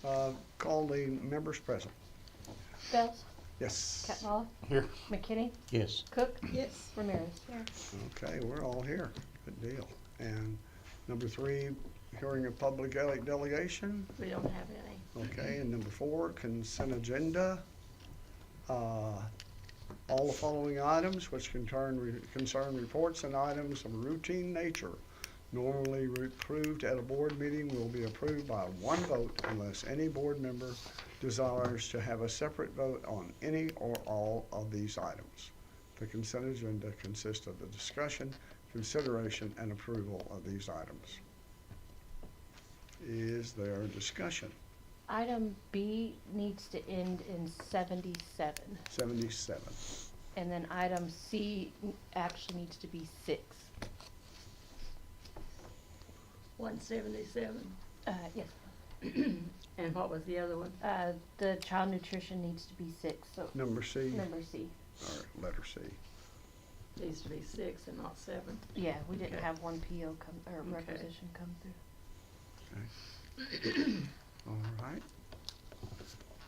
Call the members present. Bells, Yes. Catwalla, Here. McKinney, Yes. Cook, Yes. Ramirez. Here. Okay, we're all here. Good deal. And number 3, hearing of public delegation. We don't have any. Okay, and number 4, consent agenda. All the following items which concern reports and items of routine nature normally approved at a board meeting will be approved by one vote unless any board member desires to have a separate vote on any or all of these items. The consent agenda consists of the discussion, consideration, and approval of these items. Is there discussion? Item B needs to end in 77. 77. And then item C actually needs to be 6. 177. Yes. And what was the other one? The child nutrition needs to be 6, so Number C, number C. or letter C. Needs to be 6 and not 7. Yeah, we didn't Okay. have one PO come, or Okay. requisition come through. Okay.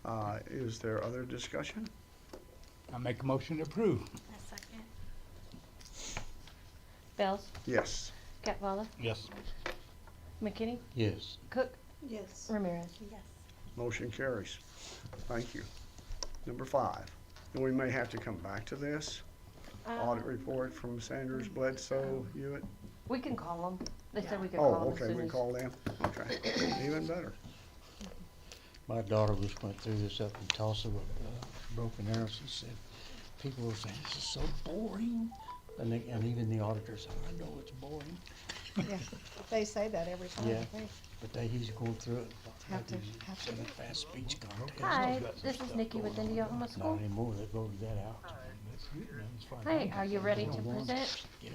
All right. Is there other discussion? I make a motion to approve. A second. Bells, Yes. Catwalla, Yes. McKinney, Yes. Cook, Yes. Ramirez. Yes. Motion carries. Thank you. Number 5, and we may have to come back to this. Audit report from Sanders, Bledsoe, Hewitt. We can call them. They said we could Oh, call them as okay, soon we as. call them? Okay, even better. My daughter just went through this up in Tulsa with broken arrow. She said, people were saying, this is so boring. And even the auditors said, I know it's boring. Yeah, they say that every time. Yeah. They But he's going through it. Have to- Like have to. in a fast speech contest. Hi, this is Nikki with Indiahoma Not School. anymore, they voted that out. Hey, are you ready to present? Yeah.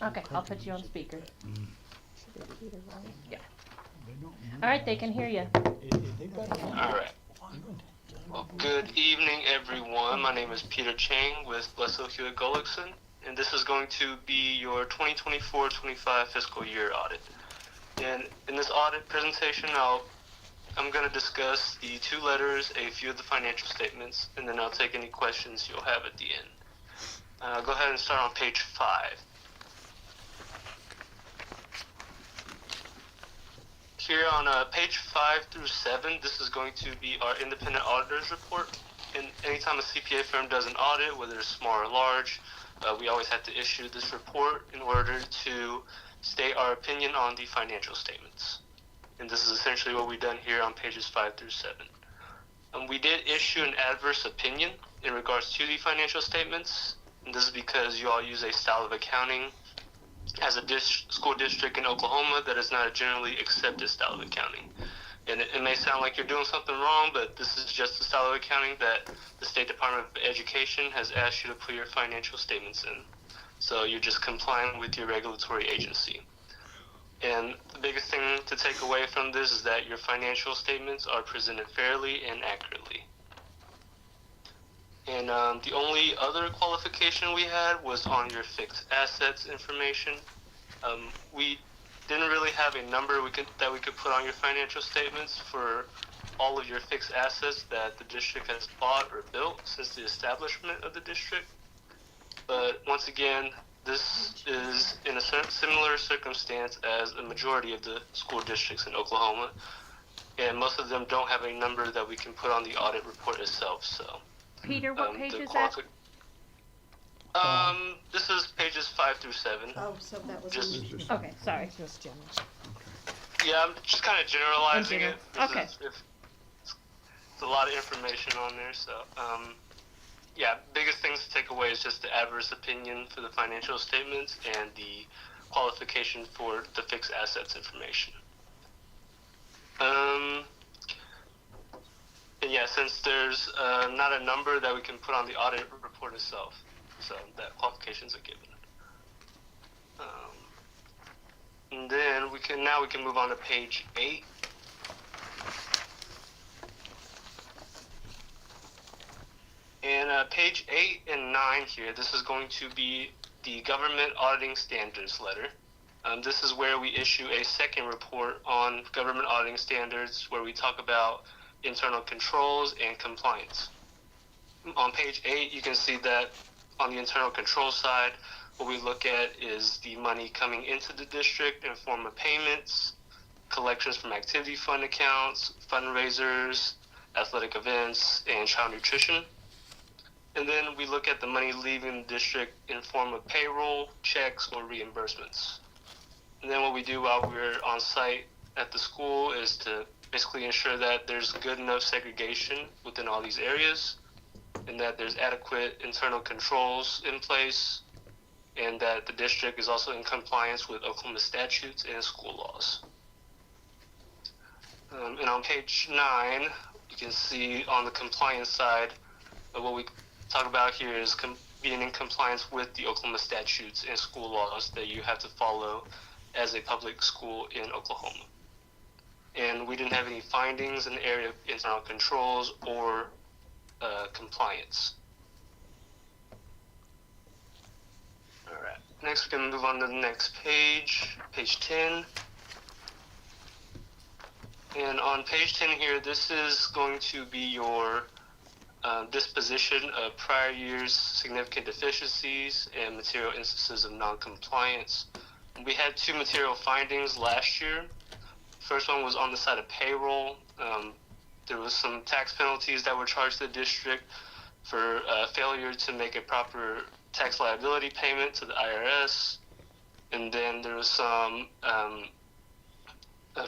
Okay, I'll put you on speaker. should be either way. Yeah. All right, they can hear you. All right. Well, good evening, everyone. My name is Peter Chang with Bledsoe Hewitt Gullickson, and this is going to be your 2024-25 fiscal year audit. And in this audit presentation, I'm going to discuss the 2 letters, a few of the financial statements, and then I'll take any questions you'll have at the end. Go ahead and start on page 5. Here on page 5 through 7, this is going to be our independent auditor's report. And anytime a CPA firm does an audit, whether it's small or large, we always have to issue this report in order to state our opinion on the financial statements. And this is essentially what we've done here on pages 5 through 7. We did issue an adverse opinion in regards to the financial statements. And this is because you all use a style of accounting as a school district in Oklahoma that is not a generally accepted style of accounting. And it may sound like you're doing something wrong, but this is just the style of accounting that the State Department of Education has asked you to put your financial statements in. So you're just complying with your regulatory agency. And the biggest thing to take away from this is that your financial statements are presented fairly and accurately. And the only other qualification we had was on your fixed assets information. We didn't really have a number that we could put on your financial statements for all of your fixed assets that the district has bought or built since the establishment of the district. But once again, this is in a similar circumstance as a majority of the school districts in Oklahoma, and most of them don't have a number that we can put on the audit report itself. So, Peter, what page the is that? This is pages 5 through 7. Oh, so that was. Just- in- Okay, sorry. Just general. Yeah, I'm just kind of generalizing In it. general. Okay. It's a lot of information on there, so yeah, biggest things to take away is just the adverse opinion for the financial statements and the qualification for the fixed assets information. And yeah, since there's not a number that we can put on the audit report itself, so that qualifications are given. And then we can move on to page 8. And page 8 and 9 here, this is going to be the government auditing standards letter. This is where we issue a second report on government auditing standards, where we talk about internal controls and compliance. On page 8, you can see that on the internal control side, what we look at is the money coming into the district in form of payments, collections from activity fund accounts, fundraisers, athletic events, and child nutrition. And then we look at the money leaving the district in form of payroll, checks, or reimbursements. And then what we do while we're on site at the school is to basically ensure that there's good enough segregation within all these areas, and that there's adequate internal controls in place, and that the district is also in compliance with Oklahoma statutes and school laws. And on page 9, you can see on the compliance side, what we talk about here is being in compliance with the Oklahoma statutes and school laws that you have to follow as a public school in Oklahoma. And we didn't have any findings in the area of internal controls or compliance. All right. Next, we can move on to the next page, page 10. And on page 10 here, this is going to be your disposition of prior year's significant deficiencies and material instances of non-compliance. We had 2 material findings last year. First one was on the side of payroll. There was some tax penalties that were charged to the district for failure to make a proper tax liability payment to the IRS. And then there was some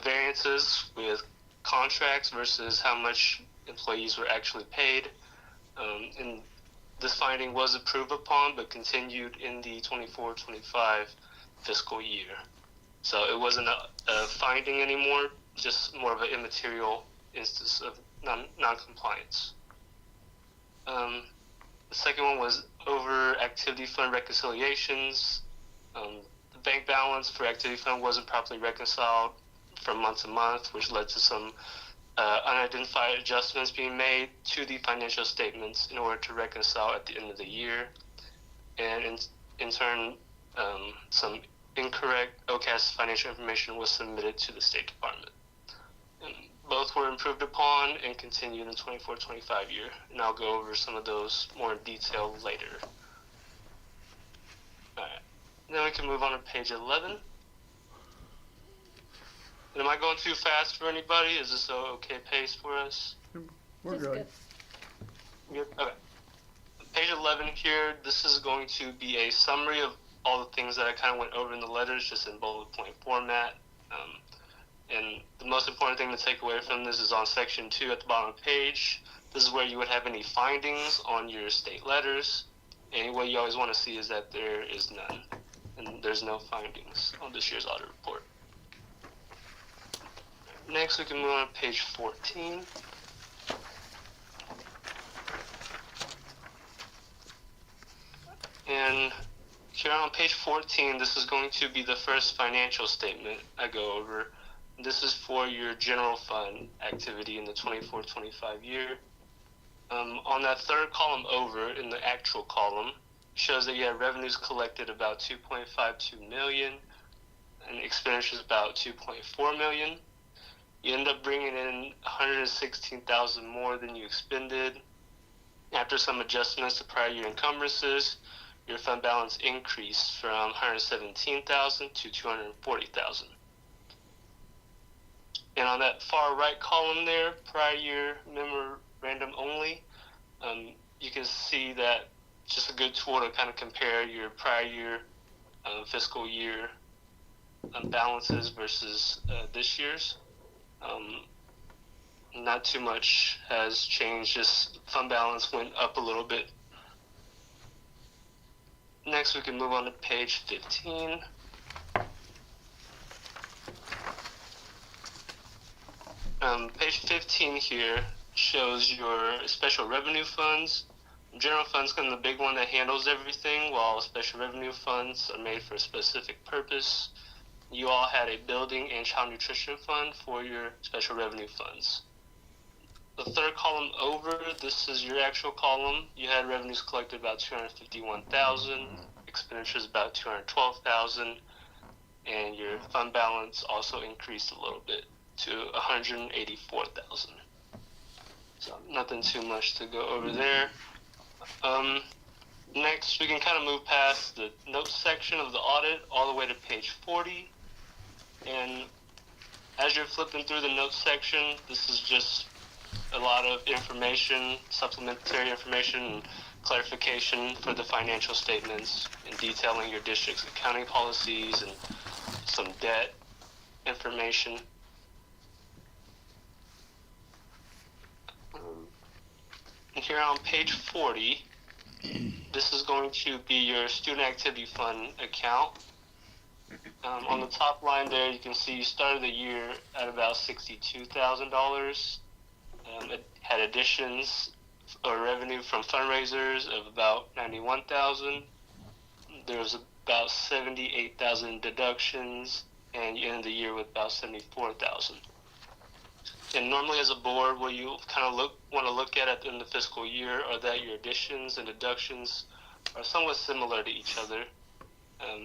variances with contracts versus how much employees were actually paid. And this finding was approved upon but continued in the 24-25 fiscal year. So it wasn't a finding anymore, just more of an immaterial instance of non-compliance. The second one was over activity fund reconciliations. The bank balance for activity fund wasn't properly reconciled from month to month, which led to some unidentified adjustments being made to the financial statements in order to reconcile at the end of the year. And in turn, some incorrect OCAS financial information was submitted to the State Department. And both were improved upon and continued in the 24-25 year, and I'll go over some of those more in detail later. All right, then we can move on to page 11. And am I going too fast for anybody? Is this an okay pace for us? We're Just good. Yep. Okay. Page 11 here, this is going to be a summary of all the things that I kind of went over in the letters, just in bullet point format. And the most important thing to take away from this is on section 2 at the bottom of the page. This is where you would have any findings on your state letters. And what you always want to see is that there is none. And there's no findings on this year's audit report. Next, we can move on to page 14. And here on page 14, this is going to be the first financial statement I go over. This is for your general fund activity in the 24-25 year. On that third column over, in the actual column, shows that you have revenues collected about $2.52 million and expenditures about $2.4 million. You end up bringing in $116,000 more than you expended. After some adjustments to prior year encumbrances, your fund balance increased from $117,000 to $240,000. And on that far right column there, prior year memorandum only, you can see that just a good tool to kind of compare your prior year fiscal year balances versus this year's. Not too much has changed, just fund balance went up a little bit. Next, we can move on to page 15. Page 15 here shows your special revenue funds. General fund's kind of the big one that handles everything, while special revenue funds are made for a specific purpose. You all had a building and child nutrition fund for your special revenue funds. The third column over, this is your actual column. You had revenues collected about $251,000, expenditures about $212,000, and your fund balance also increased a little bit to $184,000. So nothing too much to go over there. Next, we can kind of move past the notes section of the audit all the way to page 40. And as you're flipping through the notes section, this is just a lot of information, supplementary information, and clarification for the financial statements, and detailing your district's accounting policies and some debt information. And here on page 40, this is going to be your student activity fund account. On the top line there, you can see you started the year at about $62,000. It had additions or revenue from fundraisers of about $91,000. There was about $78,000 deductions, and you ended the year with about $74,000. And normally, as a board, what you kind of want to look at the end of the fiscal year are that your additions and deductions are somewhat similar to each other,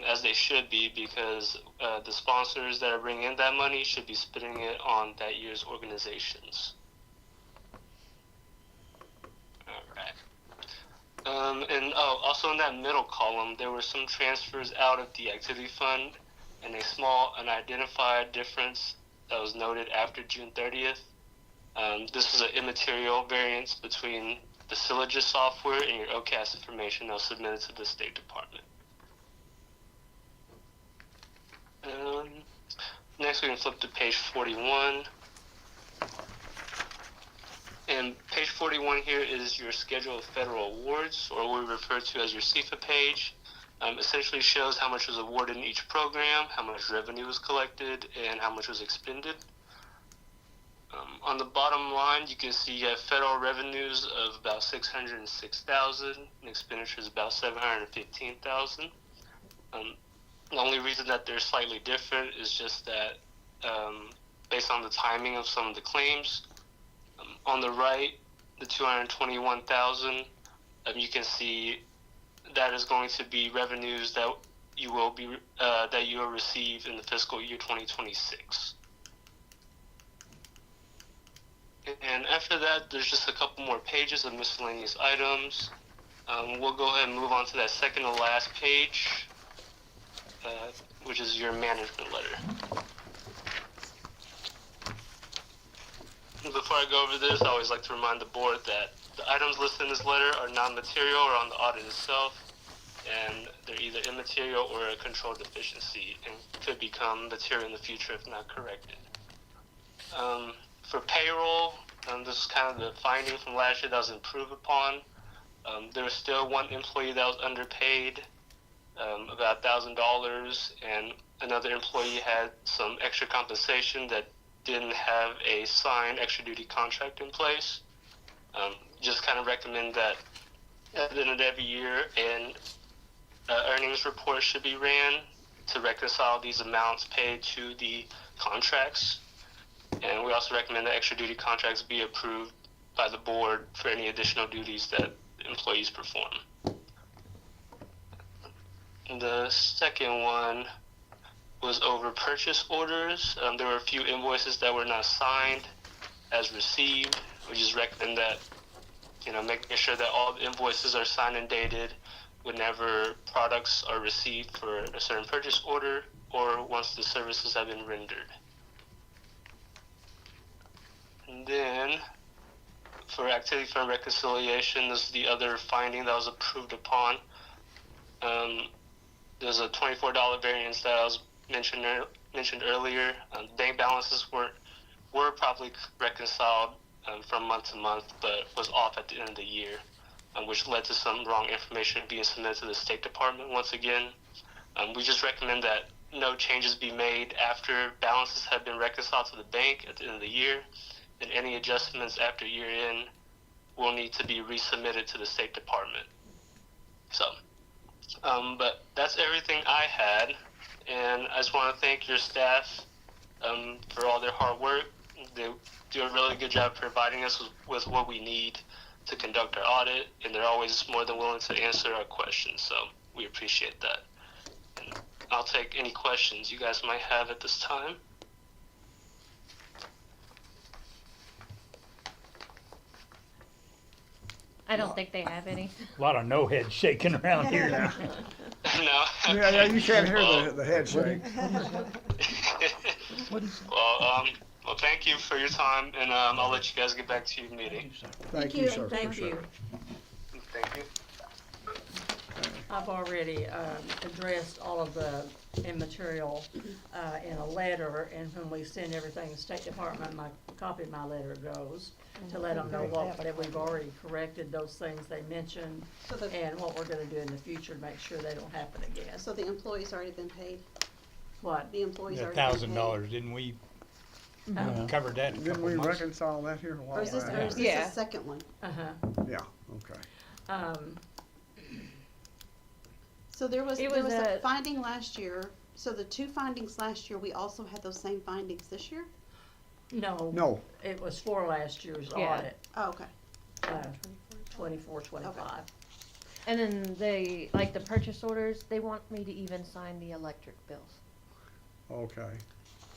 as they should be, because the sponsors that are bringing in that money should be spending it on that year's organizations. And also in that middle column, there were some transfers out of the activity fund, and a small unidentified difference that was noted after June 30th. This is an immaterial variance between the Sylogist software and your OCAS information that was submitted to the State Department. Next, we can flip to page 41. And page 41 here is your schedule of federal awards, or what we refer to as your CFA page. Essentially shows how much was awarded in each program, how much revenue was collected, and how much was expended. On the bottom line, you can see you have federal revenues of about $606,000 and expenditures about $715,000. The only reason that they're slightly different is just that based on the timing of some of the claims. On the right, the $221,000, you can see that is going to be revenues that you will receive in the fiscal year 2026. And after that, there's just a couple more pages of miscellaneous items. We'll go ahead and move on to that second to last page, which is your management letter. Before I go over this, I always like to remind the board that the items listed in this letter are non-material or on the audit itself, and they're either immaterial or a control deficiency and could become material in the future if not corrected. For payroll, this is kind of the finding from last year that was improved upon. There was still one employee that was underpaid, about $1,000, and another employee had some extra compensation that didn't have a signed extra duty contract in place. Just kind of recommend that at the end of every year an earnings report should be ran to reconcile these amounts paid to the contracts. And we also recommend that extra duty contracts be approved by the board for any additional duties that employees perform. The second one was over purchase orders. There were a few invoices that were not signed as received. We just recommend that, making sure that all the invoices are signed and dated whenever products are received for a certain purchase order or once the services have been rendered. And then for activity fund reconciliation, this is the other finding that was approved upon. There's a $24 variance that I was mentioned earlier. Bank balances were properly reconciled from month to month, but was off at the end of the year, which led to some wrong information being submitted to the State Department once again. We just recommend that no changes be made after balances have been reconciled to the bank at the end of the year, and any adjustments after year end will need to be resubmitted to the State Department. So, but that's everything I had, and I just want to thank your staff for all their hard work. They do a really good job providing us with what we need to conduct our audit, and they're always more than willing to answer our questions, so we appreciate that. And I'll take any questions you guys might have at this time. I don't think they have any. A lot of no heads shaking around here. Yeah, No. yeah, you can't hear the head shake. What is that? Well, thank you for your time, and I'll let you guys get back to your meeting. Thank you, sir. Thank Appreciate you. it. Thank you. I've already addressed all of the immaterial in a letter, and when we send everything to the State Department, my copy of my letter goes to let them know what, that we've already corrected those things they mentioned, So the, and what we're gonna do in the future to make sure they don't happen again. so the employee's already been paid? What? The employee's The already been paid? $1,000, didn't we Yeah. cover that in a Didn't couple we months? reconcile that here a while Or is this, or back? is this Yeah. the second one? Uh-huh. Yeah, okay. So there was It a was a- finding last year, so the two findings last year, we also had those same findings this year? No. No, It was for last year's Yeah. audit, Oh, okay. 24, 25. And then they, like the purchase orders, they want me to even sign the electric bills. okay.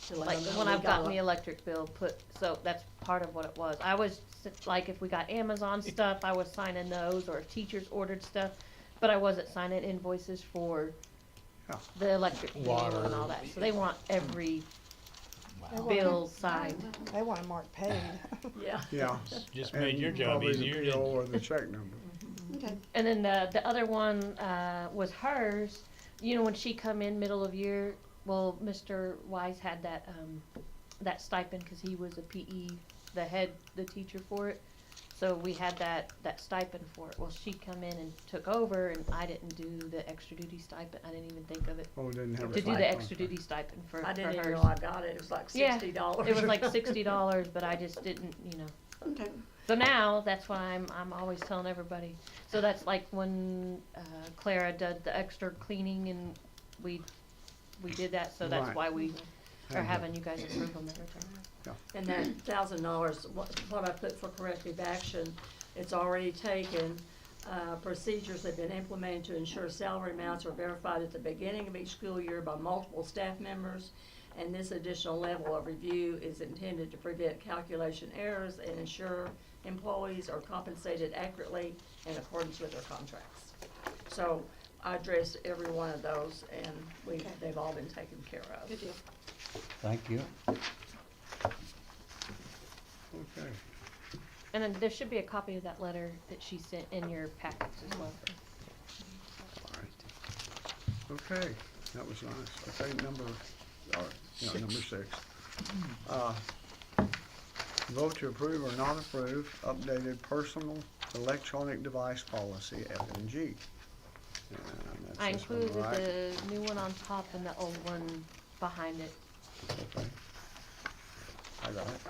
To let Like, them know when we I've got gotten the a- electric bill so that's part of what it was. I was, like, if we got Amazon stuff, I was signing those, or if teachers ordered stuff, but I wasn't signing invoices for Yeah. the electric bill Water. and all that. So they want every Wow. bill signed. They want them marked paid. Yeah. Yeah. Just made your And job probably easier, the didn't PO it? or the check number. Okay. And then the other one was hers. You know, when she come in middle of year, well, Mr. Wise had that stipend because he was a PE, the teacher for it. So we had that stipend for it. Well, she come in and took over, and I didn't do the extra duty stipend. I didn't even think of it Oh, we didn't have a to do the stipend. extra duty stipend for I didn't even hers. know I got it. It was like Yeah, $60. It was like $60, but I just didn't, Okay. So now, that's why I'm always telling everybody. So that's like when Clara did the extra cleaning and we did that, so that's Right. why we are Okay. having you guys approve them every time. And that $1,000, what I put for corrective action, it's already taken. Procedures have been implemented to ensure salary amounts are verified at the beginning of each school year by multiple staff members. And this additional level of review is intended to prevent calculation errors and ensure employees are compensated accurately in accordance with their contracts. So I addressed every one of those, and Okay. they've all been taken care of. Good deal. Thank you. Okay. And then there should be a copy of that letter that she sent in your packets as well. All right. Okay, that was nice. Okay, number 6. Vote to approve or not approve updated personal electronic device policy, F&G. And that's I this one, included right? the new one on top and the old one behind it. Okay. I got it.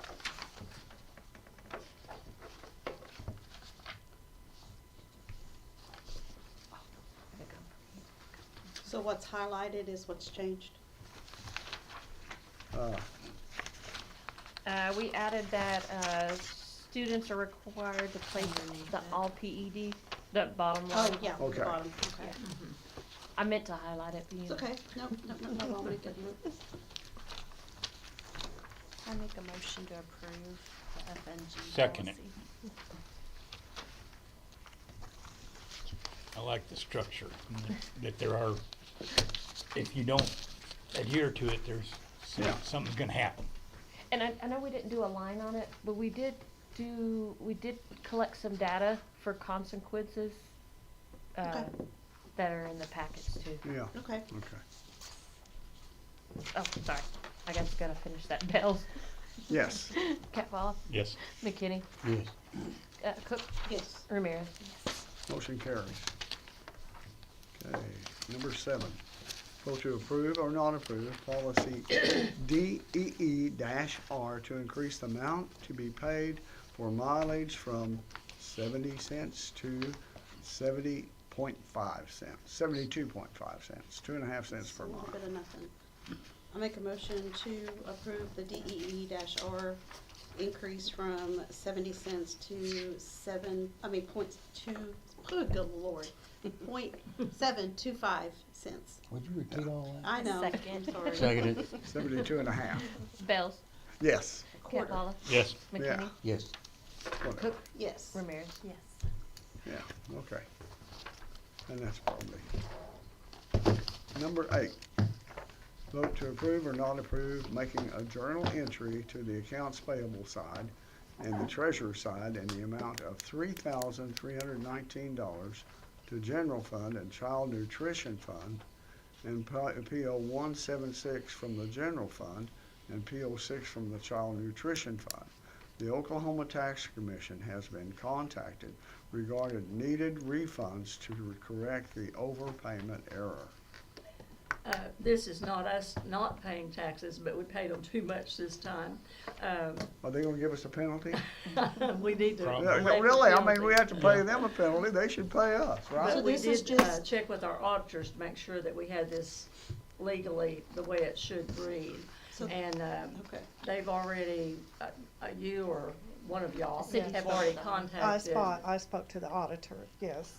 So what's highlighted is what's changed? We added that, students are required to place the all PED, the bottom line. Oh, yeah, the Okay. bottom, okay. I meant to highlight it, but you It's know. okay, no, I'll make it. I make a motion to approve the FNG Second it. policy. I like the structure, that there are, if you don't adhere to it, there's Yeah. something's gonna happen. And I know we didn't do a line on it, but we did collect some data for consequences, Okay. that are in the packets too. Yeah, Okay. okay. Oh, sorry, I guess gotta finish that. Bells, Yes, Catwall, Yes. McKinney, Yes. Cook, Yes. Ramirez. motion carries. Okay, number 7. Vote to approve or not approve policy DEE-R to increase the amount to be paid for mileage from 70 cents to 70.5 cents, 72.5 cents, 2.5 cents per A little mile. bit of nothing. I make a motion to approve the DEE-R increase from 70 cents to .2, oh, good Lord, .725 cents. Would you repeat all that? I know, I'm Second. sorry. Seconded, 72.5. Bells, Yes, Quarter. Catwalla, Yes. McKinney, yes. whatever. Cook, Yes. Ramirez. Yes. Yeah, okay. And that's probably. Number 8, vote to approve or not approve making a journal entry to the accounts payable side and the treasurer side in the amount of $3,319 to general fund and child nutrition fund, and PO 176 from the general fund and PO 6 from the child nutrition fund. The Oklahoma Tax Commission has been contacted regarding needed refunds to correct the overpayment error. This is not us not paying taxes, but we paid them too much this time. Are they gonna give us a penalty? We need to. Probably. Yeah, collect the really, I mean, penalty. we have to pay them a penalty, they should pay us, But right? So we this is did, just- check with our auditors to make sure that we had this legally the way it should read. So- And, Okay. they've already, you or one of y'all City have spoke already to them. contacted. I spoke to the auditor, yes.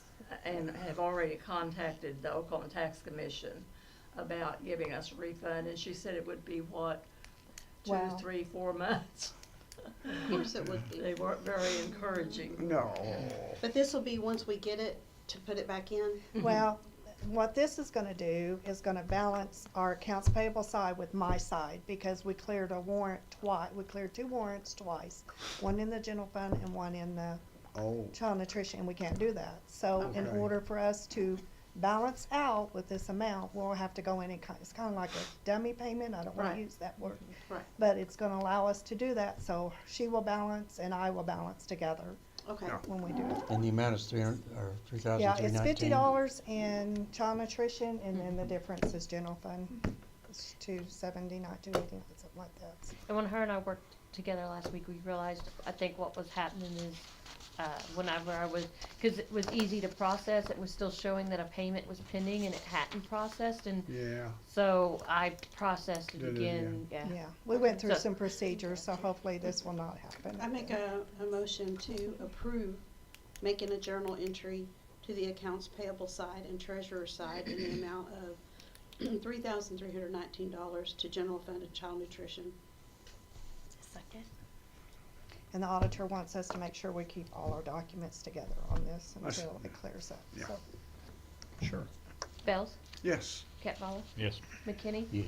And have already contacted the Oklahoma Tax Commission about giving us a refund, and she said it would be what, 2, Wow. 3, 4 months? Of course it would be. They weren't very encouraging. No, But this will be once we get it to put it back in? Well, what this is gonna do is gonna balance our accounts payable side with my side, because we cleared a warrant twice, we cleared 2 warrants twice. One in the general fund and one in the oh, child nutrition, and we can't do that. So in Okay. order for us to balance out with this amount, we'll have to go in and it's kinda like a dummy payment, I don't wanna Right. use that word. Right. But it's gonna allow us to do that, so she will balance and I will balance together Okay. Yeah. when we do it. And the amount is 300, or Yeah, 3,319? it's $50 in child nutrition, and then the difference is general fund. It's 279, 289, something like that. And when her and I worked together last week, we realized, I think what was happening is, whenever I was, cause it was easy to process, it was still showing that a payment was pending and it hadn't processed, and yeah, so I processed it Did it again, yeah. Yeah, we went through So- some procedures, so hopefully this will not happen. I make a motion to approve making a journal entry to the accounts payable side and treasurer side in the amount of $3,319 to general fund and child nutrition. Second. And the auditor wants us to make sure we keep all our documents together on this That's- until it clears up, yeah. so. sure, Bells, yes, Catwalla, Yes. McKinney, Yes.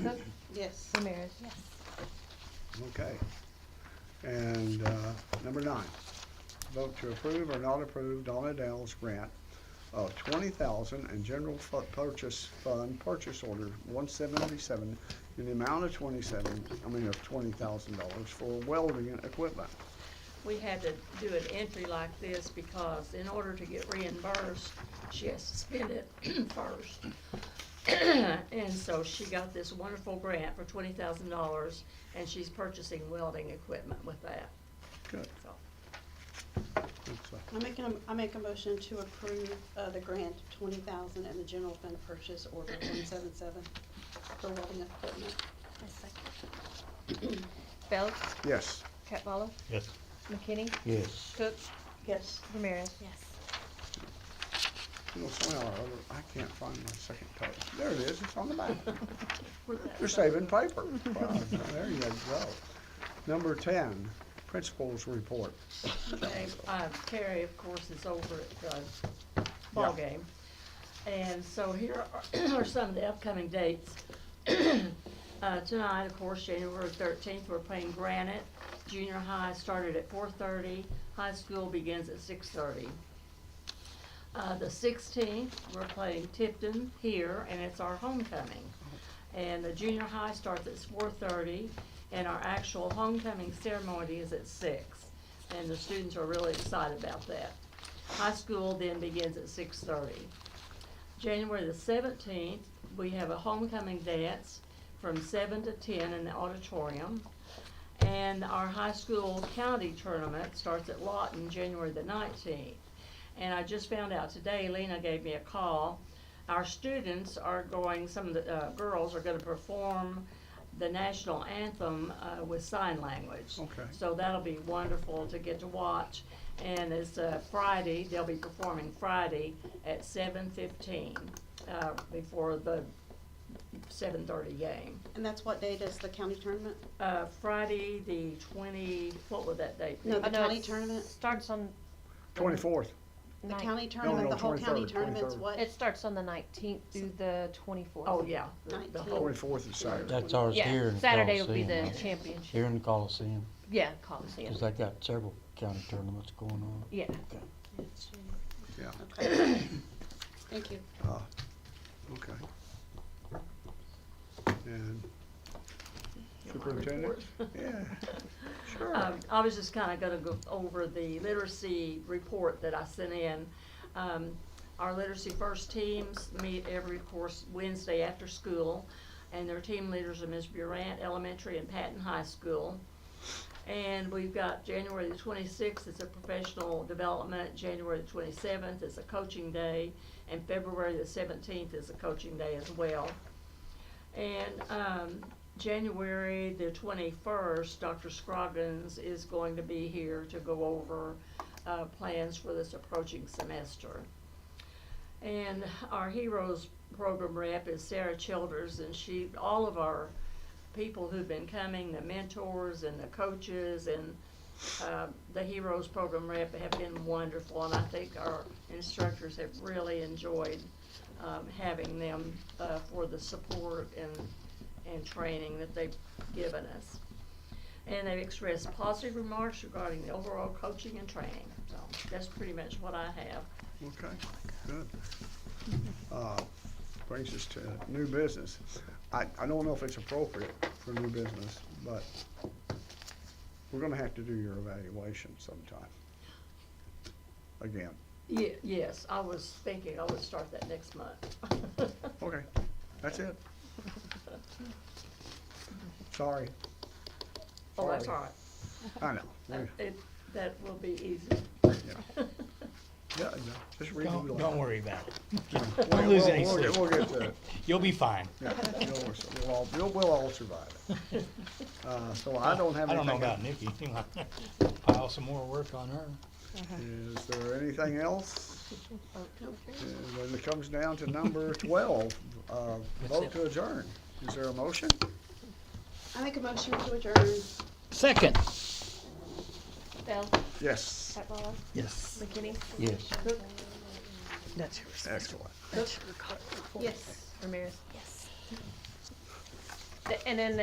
Cook, Yes. Ramirez. Yes. okay. And, number 9, vote to approve or not approve Donna Dell's grant of $20,000 and general purchase fund purchase order 177 in the amount of $20,000 for welding equipment. We had to do an entry like this because in order to get reimbursed, she has to spend it first. And so she got this wonderful grant for $20,000, and she's purchasing welding equipment with that, Good. so. That's, I make a motion to approve, the grant of $20,000 and the general fund purchase order 177 for welding equipment. I second. Bells, yes, Catwalla, Yes. McKinney, Yes. Cook, Yes. Ramirez. Yes. you know, somehow or other, I can't find my second page. There it is, it's on the back. Where'd that You're go? saving paper. Wow, there you go. Number 10, principals report. Okay, Terry, of course, is over at the ball Yeah. game. And so here are some of the upcoming dates. Tonight, of course, January 13th, we're playing Granite. Junior high started at 4:30. High school begins at 6:30. The 16th, we're playing Tipton here, and it's our homecoming. And the junior high starts at 4:30, and our actual homecoming ceremony is at 6. And the students are really excited about that. High school then begins at 6:30. January the 17th, we have a homecoming dance from 7 to 10 in the auditorium. And our high school county tournament starts at Lawton, January the 19th. And I just found out today, Lena gave me a call. Our students are going, some of the girls are gonna perform the national anthem with sign language. Okay. So that'll be wonderful to get to watch. And it's Friday, they'll be performing Friday at 7:15. before the 7:30 game. And that's what date is the county tournament? Friday, the 20, what would that date be? No, the I know county it's- tournament? Starts on 24th. The nine- county tournament, no, the whole county 23rd, tournament's 23rd. what? It starts on the 19th through the 24th. Oh, yeah, the 19. whole, 24th is Saturday. That's ours here Yeah, in the Saturday will be Coliseum, the right? championship. Here in the Coliseum, Yeah, Coliseum. cause they got several county tournaments going on. Yeah. Okay. Yeah, Okay. Thank you. okay. And superintendent? Yeah, sure. I was just kinda gonna go over the literacy report that I sent in. Our Literacy First teams meet every, of course, Wednesday after school, and their team leaders are Ms. Burant Elementary and Patton High School. And we've got January the 26th is a professional development, January the 27th is a coaching day, and February the 17th is a coaching day as well. And January the 21st, Dr. Scroggins is going to be here to go over plans for this approaching semester. And our Heroes program rep is Sarah Childers, and all of our people who've been coming, the mentors and the coaches and the Heroes program rep have been wonderful, and I think our instructors have really enjoyed having them for the support and training that they've given us. And they've expressed positive remarks regarding the overall coaching and training, so that's pretty much what I have. Okay, good. Brings us to new business. I don't know if it's appropriate for new business, but we're gonna have to do your evaluation sometime. Again. Yes, I was thinking I would start that next month. Okay, that's it. Sorry. Oh, that's Sorry. all right. I know. That will be easy. Yeah, just read it. Don't worry about it. We'll- Don't lose any we'll sleep. We'll get to it. You'll be fine. Yeah, we'll all survive it. So I don't have I don't know anything. about Nikki. You might pile some more work on her. Is there anything else? And when it comes down to number 12, vote to adjourn. Is there a motion? I make a motion to adjourn. Second. Bell, Yes. Catwalla, Yes. McKinney, Yes. Cook, Excellent. Yes. Ramirez. Yes. And then